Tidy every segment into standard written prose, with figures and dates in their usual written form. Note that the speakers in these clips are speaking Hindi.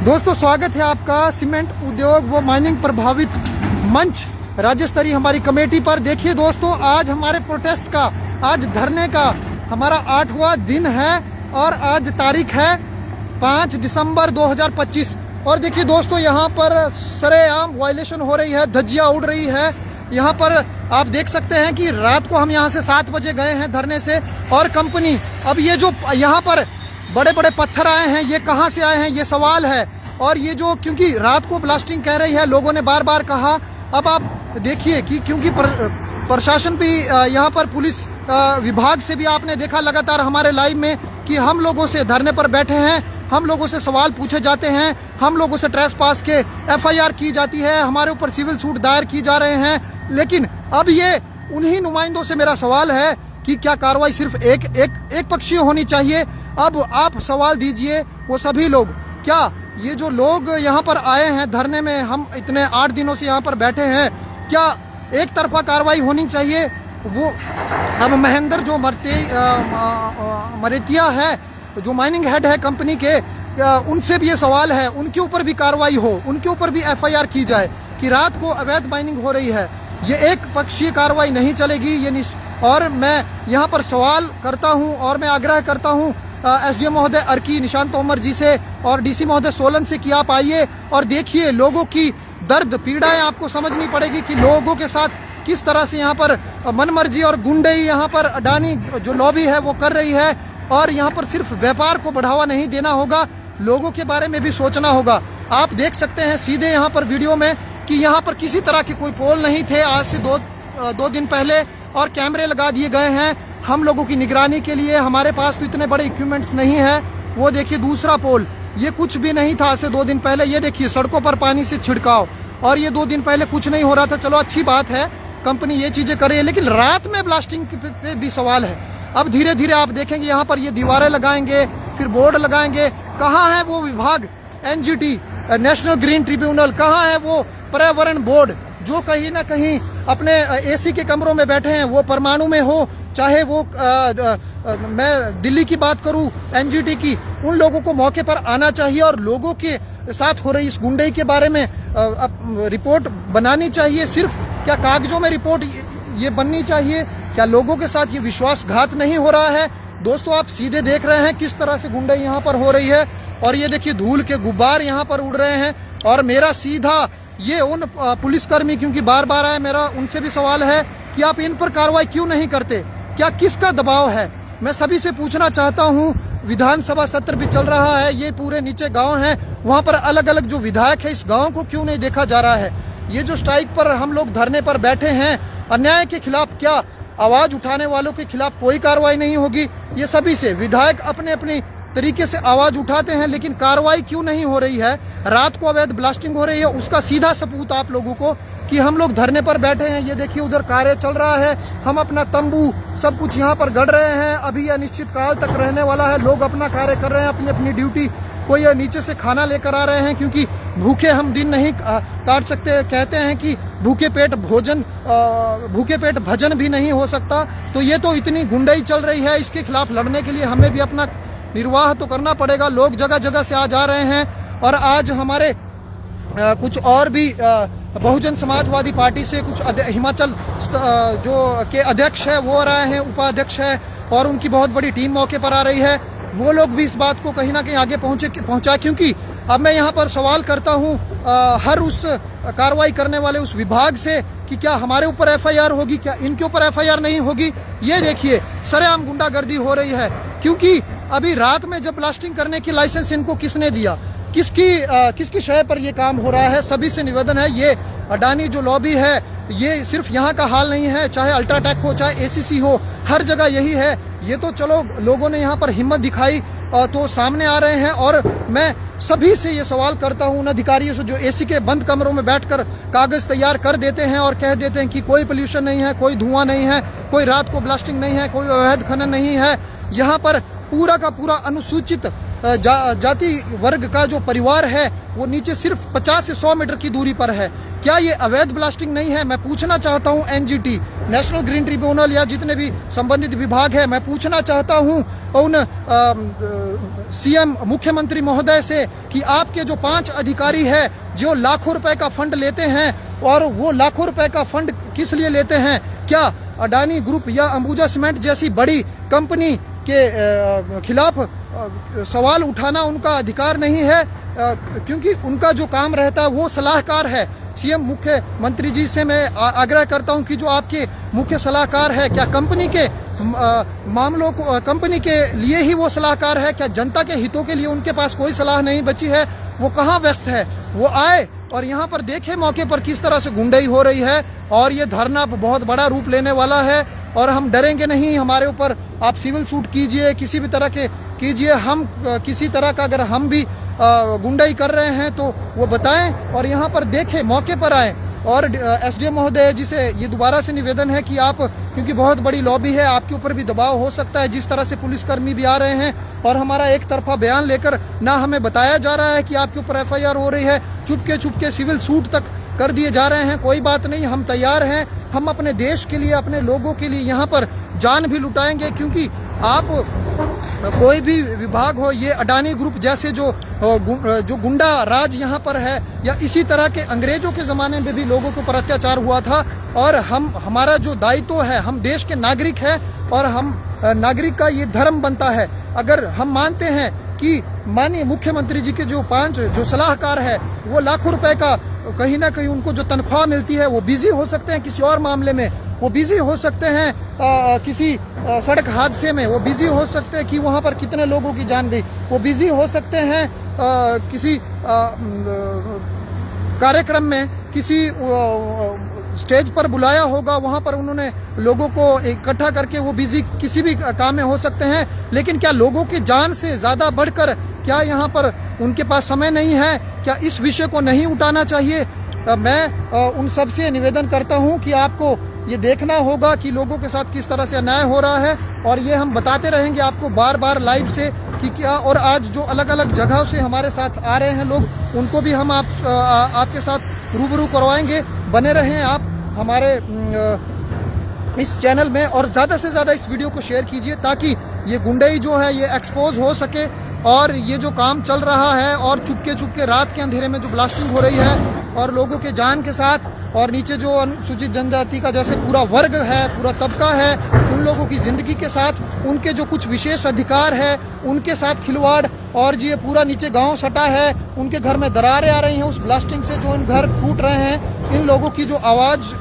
दोस्तों स्वागत है आपका सीमेंट उद्योग व माइनिंग प्रभावित मंच राज्य स्तरीय हमारी कमेटी पर। देखिए दोस्तों, आज हमारे प्रोटेस्ट का, आज धरने का हमारा 8वां दिन है और आज तारीख है 5 दिसंबर 2025। और देखिए दोस्तों, यहाँ पर सरेआम वायलेशन हो रही है, धज्जियाँ उड़ रही है। यहाँ पर आप देख सकते हैं कि रात को हम यहाँ से 7 बजे गए हैं धरने से, और कंपनी, अब ये जो यहाँ पर बड़े बड़े पत्थर आए हैं, ये कहाँ से आए हैं, ये सवाल है। और ये जो, क्योंकि रात को ब्लास्टिंग कह रही है, लोगों ने बार बार कहा। अब आप देखिए कि क्योंकि प्रशासन भी यहाँ पर, पुलिस विभाग से भी आपने देखा लगातार हमारे लाइव में कि हम लोगों से धरने पर बैठे हैं, हम लोगों से सवाल पूछे जाते हैं, हम लोगों से ट्रेसपास के FIR की जाती है, हमारे ऊपर सिविल सूट दायर की जा रहे हैं। लेकिन अब ये उन्हीं नुमाइंदों से मेरा सवाल है कि क्या कार्रवाई सिर्फ एक पक्षीय होनी चाहिए? अब आप सवाल दीजिए, वो सभी लोग, क्या ये जो लोग यहाँ पर आए हैं धरने में, हम इतने 8 दिनों से यहाँ पर बैठे हैं, क्या एक तरफा कार्रवाई होनी चाहिए? वो अब महेंद्र जो मरेतिया है, जो माइनिंग हेड है कंपनी के, उनसे भी ये सवाल है, उनके ऊपर भी कार्रवाई हो, उनके ऊपर भी FIR की जाए कि रात को अवैध माइनिंग हो रही है। ये एक पक्षीय कार्रवाई नहीं चलेगी। ये और मैं यहाँ पर सवाल करता हूँ और मैं आग्रह करता हूँ SDM महोदय अर्की निशांत तोमर जी से और DC महोदय सोलन से कि आप आइए और देखिए लोगों की दर्द पीड़ाएं आपको समझनी पड़ेगी कि लोगों के साथ किस तरह से यहाँ पर मनमर्जी और गुंडई यहाँ पर अडानी जो लॉबी है वो कर रही है। और यहाँ पर सिर्फ व्यापार को बढ़ावा नहीं देना होगा, लोगों के बारे में भी सोचना होगा। आप देख सकते हैं सीधे यहाँ पर वीडियो में कि यहाँ पर किसी तरह के कोई पोल नहीं थे आज से दो दिन पहले, और कैमरे लगा दिए गए हैं हम लोगों की निगरानी के लिए। हमारे पास तो इतने बड़े इक्विपमेंट्स नहीं है। वो देखिए दूसरा पोल, ये कुछ भी नहीं था आज से 2 दिन पहले। ये देखिए सड़कों पर पानी से छिड़काव, और ये 2 दिन पहले कुछ नहीं हो रहा था। चलो अच्छी बात है, कंपनी ये चीजें कर रही है, लेकिन रात में ब्लास्टिंग पे भी सवाल है। अब धीरे धीरे आप देखेंगे यहाँ पर ये दीवारें लगाएंगे, फिर बोर्ड लगाएंगे। कहाँ है वो विभाग, NGT नेशनल ग्रीन ट्रिब्यूनल, कहाँ है वो पर्यावरण बोर्ड जो कहीं ना कहीं अपने AC के कमरों में बैठे हैं? वो परमाणु में हो, चाहे वो मैं दिल्ली की बात करूं, NGT की, उन लोगों को मौके पर आना चाहिए और लोगों के साथ हो रही इस गुंडई के बारे में रिपोर्ट बनानी चाहिए। सिर्फ क्या कागजों में रिपोर्ट ये बननी चाहिए? क्या लोगों के साथ ये विश्वासघात नहीं हो रहा है? दोस्तों आप सीधे देख रहे हैं किस तरह से गुंडई यहाँ पर हो रही है, और ये देखिए धूल के गुब्बार यहाँ पर उड़ रहे हैं। और मेरा सीधा ये उन पुलिसकर्मी, क्योंकि बार बार आए, मेरा उनसे भी सवाल है कि आप इन पर कार्रवाई क्यों नहीं करते? क्या किसका दबाव है? मैं सभी से पूछना चाहता हूं। विधानसभा सत्र भी चल रहा है, ये पूरे नीचे गांव हैं, वहां पर अलग अलग जो विधायक है, इस गांव को क्यों नहीं देखा जा रहा है? ये जो स्ट्राइक पर हम लोग धरने पर बैठे हैं, अन्याय के खिलाफ, क्या आवाज उठाने वालों के खिलाफ कोई कार्रवाई नहीं होगी? ये सभी से, विधायक अपने अपने तरीके से आवाज उठाते हैं, लेकिन कार्रवाई क्यों नहीं हो रही है? रात को अवैध ब्लास्टिंग हो रही है, उसका सीधा सबूत आप लोगों को कि हम लोग धरने पर बैठे हैं। ये देखिए उधर कार्य चल रहा है, हम अपना तंबू सब कुछ यहाँ पर गढ़ रहे हैं। अभी यह निश्चित काल तक रहने वाला है। लोग अपना कार्य कर रहे हैं, अपनी अपनी ड्यूटी। कोई नीचे से खाना लेकर आ रहे हैं, क्योंकि भूखे हम दिन नहीं काट सकते। कहते हैं कि भूखे पेट भजन भी नहीं हो सकता। तो ये तो इतनी गुंडई चल रही है, इसके खिलाफ लड़ने के लिए हमें भी अपना निर्वाह तो करना पड़ेगा। लोग जगह जगह से आज आ रहे हैं, और आज हमारे कुछ और भी बहुजन समाजवादी पार्टी से कुछ हिमाचल जो के अध्यक्ष है वो आ रहे हैं, उपाध्यक्ष है, और उनकी बहुत बड़ी टीम मौके पर आ रही है। वो लोग भी इस बात को कहीं ना कहीं आगे पहुंचाए, क्योंकि अब मैं यहाँ पर सवाल करता हूँ हर उस कार्रवाई करने वाले उस विभाग से कि क्या हमारे ऊपर FIR होगी, क्या इनके ऊपर FIR नहीं होगी? ये देखिए सरेआम गुंडागर्दी हो रही है, क्योंकि अभी रात में जब ब्लास्टिंग करने की लाइसेंस इनको किसने दिया? किसकी शय पर ये काम हो रहा है? सभी से निवेदन है, ये अडानी जो लॉबी है, ये सिर्फ यहाँ का हाल नहीं है, चाहे अल्ट्राटेक हो, चाहे ACC हो, हर जगह यही है। ये तो चलो लोगों ने यहाँ पर हिम्मत दिखाई तो सामने आ रहे हैं। और मैं सभी से ये सवाल करता हूँ, उन अधिकारियों से जो AC के बंद कमरों में बैठकर कागज तैयार कर देते हैं और कह देते हैं कि कोई पोल्यूशन नहीं है, कोई धुआं नहीं है, कोई रात को ब्लास्टिंग नहीं है, कोई अवैध खनन नहीं है। यहाँ पर पूरा का पूरा अनुसूचित जाति वर्ग का जो परिवार है वो नीचे सिर्फ 50 से 100 मीटर की दूरी पर है। क्या ये अवैध ब्लास्टिंग नहीं है? मैं पूछना चाहता हूं एनजीटी, नेशनल ग्रीन ट्रिब्यूनल या जितने भी संबंधित विभाग है, मैं पूछना चाहता हूं उन सीएम मुख्यमंत्री महोदय से कि आपके जो 5 अधिकारी है जो लाखों रुपए का फंड लेते हैं, और वो लाखों रुपए का फंड किस लिए लेते हैं? क्या अडानी ग्रुप या अंबुजा सीमेंट जैसी बड़ी कंपनी के खिलाफ सवाल उठाना उनका अधिकार नहीं है? क्योंकि उनका जो काम रहता है वो सलाहकार है। सीएम मुख्यमंत्री जी से मैं आग्रह करता हूं कि जो आपके मुख्य सलाहकार है, क्या कंपनी के मामलों को, कंपनी के लिए ही वो सलाहकार है? क्या जनता के हितों के लिए उनके पास कोई सलाह नहीं बची है? वो कहाँ व्यस्त है? वो आए और यहाँ पर देखे मौके पर किस तरह से गुंडाई हो रही है, और ये धरना बहुत बड़ा रूप लेने वाला है और हम डरेंगे नहीं। हमारे ऊपर आप सिविल सूट कीजिए, किसी भी तरह के कीजिए, हम किसी तरह का अगर हम भी गुंडाई कर रहे हैं तो वो बताएं और यहाँ पर देखें, मौके पर आएँ। और एसडीएम महोदय जी से ये दोबारा से निवेदन है कि आप, क्योंकि बहुत बड़ी लॉबी है, आपके ऊपर भी दबाव हो सकता है। जिस तरह से पुलिसकर्मी भी आ रहे हैं और हमारा एक तरफा बयान लेकर ना हमें बताया जा रहा है कि आपके ऊपर एफआईआर हो रही है, चुपके सिविल सूट तक कर दिए जा रहे हैं। कोई बात नहीं, हम तैयार हैं, हम अपने देश के लिए, अपने लोगों के लिए यहाँ पर जान भी लुटाएंगे। क्योंकि आप कोई भी विभाग हो, ये अडानी ग्रुप जैसे जो गुंडा राज यहाँ पर है, या इसी तरह के अंग्रेजों के ज़माने में भी लोगों के ऊपर अत्याचार हुआ था। और हमारा जो दायित्व है, हम देश के नागरिक हैं और हम नागरिक का ये धर्म बनता है। अगर हम मानते हैं कि माननीय मुख्यमंत्री जी के जो 5 जो सलाहकार है वो लाखों रुपए का कहीं ना कहीं उनको जो तनख्वाह मिलती है, वो बिजी हो सकते हैं किसी और मामले में, वो बिजी हो सकते हैं किसी सड़क हादसे में, वो बिजी हो सकते हैं कि वहाँ पर कितने लोगों की जान गई, वो बिजी हो सकते हैं किसी कार्यक्रम में, किसी स्टेज पर बुलाया होगा, वहाँ पर उन्होंने लोगों को इकट्ठा करके, वो बिजी किसी भी काम में हो सकते हैं। लेकिन क्या लोगों की जान से ज़्यादा बढ़कर क्या यहाँ पर उनके पास समय नहीं है? क्या इस विषय को नहीं उठाना चाहिए? मैं उन सब से निवेदन करता हूँ कि आपको ये देखना होगा कि लोगों के साथ किस तरह से अन्याय हो रहा है, और ये हम बताते रहेंगे आपको बार बार लाइव से कि क्या। और आज जो अलग अलग जगहों से हमारे साथ आ रहे हैं लोग, उनको भी हम आपके साथ रूबरू करवाएंगे। बने रहें आप हमारे इस चैनल में, और ज़्यादा से ज़्यादा इस वीडियो को शेयर कीजिए ताकि ये गुंडाई जो है ये एक्सपोज हो सके, और ये जो काम चल रहा है और चुपके रात के अंधेरे में जो ब्लास्टिंग हो रही है और लोगों के जान के साथ, और नीचे जो अनुसूचित जनजाति का जैसे पूरा वर्ग है, पूरा तबका है, उन लोगों की ज़िंदगी के साथ उनके जो कुछ विशेष अधिकार है उनके साथ खिलवाड़, और ये पूरा नीचे गांव सटा है, उनके घर में दरारें आ रही हैं उस ब्लास्टिंग से, जो इन घर टूट रहे हैं। इन लोगों की जो आवाज़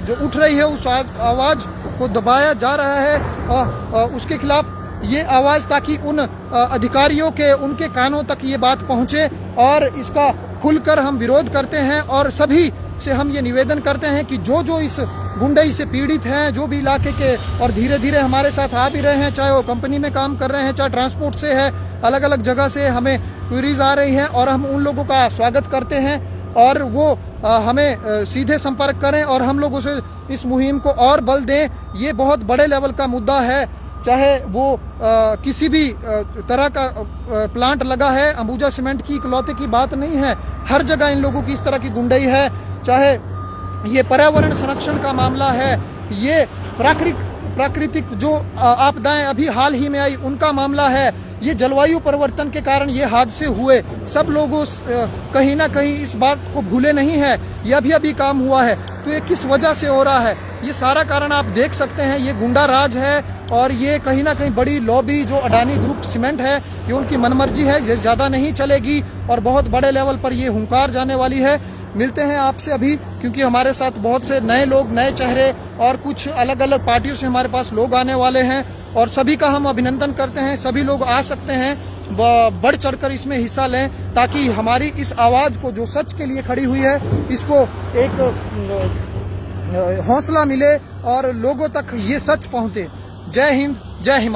जो उठ रही है, उस आवाज़ को दबाया जा रहा है, उसके खिलाफ ये आवाज़, ताकि उन अधिकारियों के, उनके कानों तक ये बात पहुँचे। और इसका खुलकर हम विरोध करते हैं, और सभी से हम ये निवेदन करते हैं कि जो इस गुंडाई से पीड़ित हैं, जो भी इलाके के और धीरे धीरे हमारे साथ आ भी रहे हैं, चाहे वो कंपनी में काम कर रहे हैं, चाहे ट्रांसपोर्ट से है, अलग अलग जगह से हमें क्वेरीज आ रही हैं, और हम उन लोगों का स्वागत करते हैं। और वो हमें सीधे संपर्क करें और हम लोगों से इस मुहिम को और बल दें। ये बहुत बड़े लेवल का मुद्दा है, चाहे वो किसी भी तरह का प्लांट लगा है। अंबुजा सीमेंट की इकलौते की बात नहीं है, हर जगह इन लोगों की इस तरह की गुंडाई है। चाहे ये पर्यावरण संरक्षण का मामला है, ये प्राकृतिक जो आपदाएं अभी हाल ही में आई उनका मामला है, ये जलवायु परिवर्तन के कारण ये हादसे हुए, सब लोगों कहीं ना कहीं इस बात को भूले नहीं है। ये अभी काम हुआ है, तो ये किस वजह से हो रहा है, ये सारा कारण आप देख सकते हैं। ये गुंडा राज है, और ये कहीं ना कहीं बड़ी लॉबी जो अडानी ग्रुप सीमेंट है, ये उनकी मनमर्जी है, ये ज़्यादा नहीं चलेगी और बहुत बड़े लेवल पर ये हुंकार जाने वाली है। मिलते हैं आपसे अभी, क्योंकि हमारे साथ बहुत से नए लोग, नए चेहरे और कुछ अलग अलग पार्टियों से हमारे पास लोग आने वाले हैं, और सभी का हम अभिनंदन करते हैं। सभी लोग आ सकते हैं, बढ़ चढ़कर इसमें हिस्सा लें, ताकि हमारी इस आवाज़ को, जो सच के लिए खड़ी हुई है, इसको एक हौसला मिले और लोगों तक ये सच पहुँचे। जय हिंद, जय हिमालय।